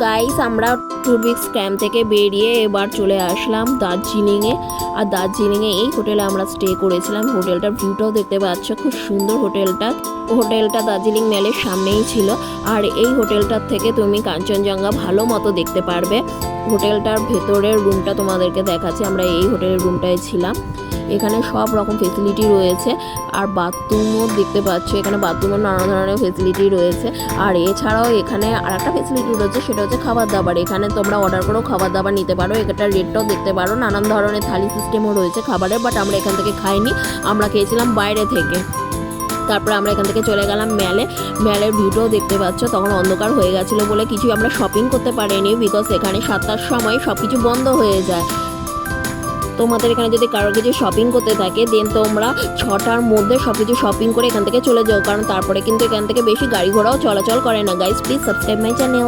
Guys আমরা টুরবিক্স camp থেকে বেরিয়ে এবার চলে আসলাম দার্জিলিংয়ে। আর দার্জিলিংয়ে এই হোটেলে আমরা স্টে করেছিলাম। হোটেলটার ভিউটাও দেখতে পাচ্ছ, খুব সুন্দর হোটেলটা দার্জিলিং মেলের সামনেই ছিল। আর এই হোটেলটার থেকে তুমি কাঞ্চনজঙ্ঘা ভালো মতো দেখতে পারবে। হোটেলটার ভেতরের রুমটা তোমাদেরকে দেখাচ্ছি। আমরা এই হোটেলের রুমটায় ছিলাম। এখানে সব রকম ফেসিলিটি রয়েছে আর বাথরুমও দেখতে পাচ্ছ। এখানে বাথরুমের নানা ধরনের ফেসিলিটি রয়েছে। আর এছাড়াও এখানে আর একটা ফেসিলিটি রয়েছে, সেটা হচ্ছে খাবার দাবার। এখানে তোমরা অর্ডার করেও খাবার দাবার নিতে পারো। এটার রেটটাও দেখতে পারো। নানান ধরনের থালি সিস্টেমও রয়েছে খাবারের, বাট আমরা এখান থেকে খাইনি, আমরা খেয়েছিলাম বাইরে থেকে। তারপরে আমরা এখান থেকে চলে গেলাম মেলের ভিউটাও দেখতে পাচ্ছ। তখন অন্ধকার হয়ে গেছিলো বলে কিছু আমরা শপিং করতে পারিনি, বিকজ এখানে 7টার সময় সব কিছু বন্ধ হয়ে যায়। তোমাদের এখানে যদি কারোর কিছু শপিং করতে থাকে দেন তোমরা 6টার মধ্যে সব কিছু শপিং করে এখান থেকে চলে যাও, কারণ তারপরে কিন্তু এখান থেকে বেশি গাড়ি ঘোড়াও চলাচল করে না। Guys please subscribe my channel.